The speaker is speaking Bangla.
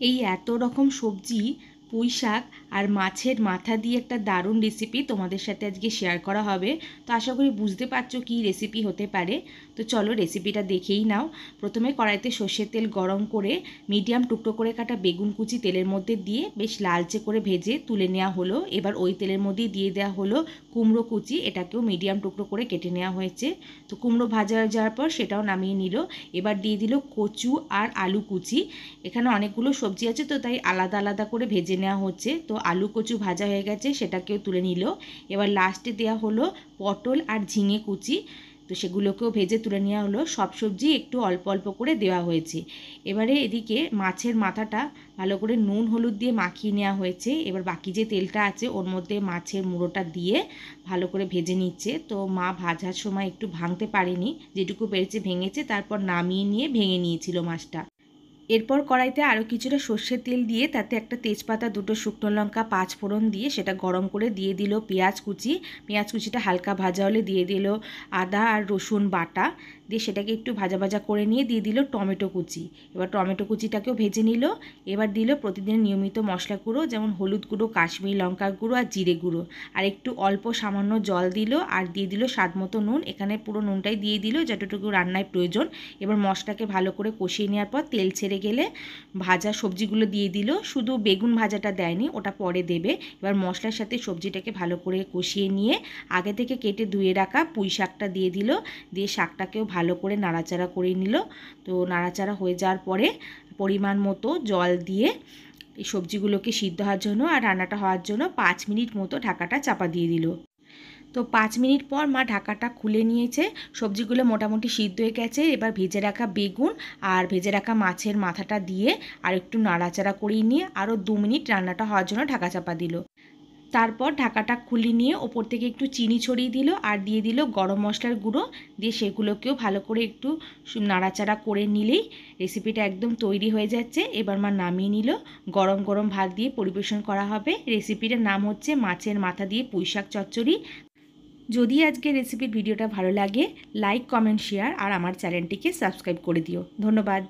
এই এত রকম সবজি, পুঁই শাক আর মাছের মাথা দিয়ে একটা দারুণ রেসিপি তোমাদের সাথে আজকে শেয়ার করা হবে। তো আশা করি বুঝতে পারছো কী রেসিপি হতে পারে। তো চলো রেসিপিটা দেখেই নাও। প্রথমে কড়াইতে সর্ষের তেল গরম করে মিডিয়াম টুকরো করে কাটা বেগুন কুচি তেলের মধ্যে দিয়ে বেশ লালচে করে ভেজে তুলে নেওয়া হলো। এবার ওই তেলের মধ্যেই দিয়ে দেওয়া হলো কুমড়ো কুচি, এটাকেও মিডিয়াম টুকরো করে কেটে নেওয়া হয়েছে। তো কুমড়ো ভাজা হয়ে যাওয়ার পর সেটাও নামিয়ে নিল। এবার দিয়ে দিল কচু আর আলু কুচি। এখানে অনেকগুলো সবজি আছে তো তাই আলাদা আলাদা করে ভেজে নেওয়া হচ্ছে। তো আলু কচু ভাজা হয়ে গেছে, সেটাকেও তুলে নিল। এবার লাস্টে দেওয়া হলো পটল আর ঝিঙে কুচি, তো সেগুলোকেও ভেজে তুলে নেওয়া হলো। সব সবজি একটু অল্প অল্প করে দেওয়া হয়েছে। এবারে এদিকে মাছের মাথাটা ভালো করে নুন হলুদ দিয়ে মাখিয়ে নেওয়া হয়েছে। এবার বাকি যে তেলটা আছে ওর মধ্যে মাছের মুড়োটা দিয়ে ভালো করে ভেজে নিচ্ছে। তো মা ভাজার সময় একটু ভাঙতে পারেনি, যেটুকু পেরেছে ভেঙেছে, তারপর নামিয়ে নিয়ে ভেঙে নিয়েছিল মাছটা। এরপর কড়াইতে আরও কিছুটা সর্ষের তেল দিয়ে তাতে একটা তেজপাতা, দুটো শুকনো লঙ্কা, 5 ফোড়ন দিয়ে সেটা গরম করে দিয়ে দিল পেঁয়াজ কুচি। পেঁয়াজ কুচিটা হালকা ভাজা হলে দিয়ে দিল আদা আর রসুন বাটা, দিয়ে সেটাকে একটু ভাজা ভাজা করে নিয়ে দিয়ে দিল টমেটো কুচি। এবার টমেটো কুচিটাকেও ভেজে নিল। এবার দিল প্রতিদিন নিয়মিত মশলা গুঁড়ো, যেমন হলুদ গুঁড়ো, কাশ্মীরি লঙ্কার গুঁড়ো আর জিরে গুঁড়ো, আর একটু অল্প সামান্য জল দিল, আর দিয়ে দিল স্বাদ মতো নুন। এখানে পুরো নুনটাই দিয়ে দিল যতটুকু রান্নায় প্রয়োজন। এবার মশলাকে ভালো করে কষিয়ে নেওয়ার পর তেল ছেড়ে গেলে ভাজা সবজিগুলো দিয়ে দিল। শুধু বেগুন ভাজাটা দেয়নি, ওটা পরে দেবে। এবার মশলার সাথে সবজিটাকে ভালো করে কষিয়ে নিয়ে আগে থেকে কেটে ধুয়ে রাখা পুঁই শাকটা দিয়ে দিল। দিয়ে শাকটাকেও ভালো করে নাড়াচাড়া করে নিল। তো নাড়াচাড়া হয়ে যাওয়ার পরে পরিমাণ মতো জল দিয়ে এই সবজিগুলোকে সিদ্ধ হওয়ার জন্য আর রান্নাটা হওয়ার জন্য 5 মিনিট মতো ঢাকাটা চাপা দিয়ে দিল। তো 5 মিনিট পর মা ঢাকাটা খুলে নিয়েছে। সবজিগুলো মোটামুটি সিদ্ধ হয়ে গেছে। এবার ভেজে রাখা বেগুন আর ভেজে রাখা মাছের মাথাটা দিয়ে আর একটু নাড়াচাড়া করিয়ে নিয়ে আরও 2 মিনিট রান্নাটা হওয়ার জন্য ঢাকা চাপা দিল। তারপর ঢাকাটা খুলে নিয়ে ওপর থেকে একটু চিনি ছড়িয়ে দিল আর দিয়ে দিল গরম মশলার গুঁড়ো, দিয়ে সেগুলোকেও ভালো করে একটু নাড়াচাড়া করে নিলেই রেসিপিটা একদম তৈরি হয়ে যাচ্ছে। এবার মা নামিয়ে নিল। গরম গরম ভাত দিয়ে পরিবেশন করা হবে। রেসিপিটার নাম হচ্ছে মাছের মাথা দিয়ে পুঁই শাক চচ্চড়ি। যদি আজকের রেসিপির ভিডিওটা ভালো লাগে, লাইক, কমেন্ট, শেয়ার আর আমার চ্যানেলটিকে সাবস্ক্রাইব করে দিও। ধন্যবাদ।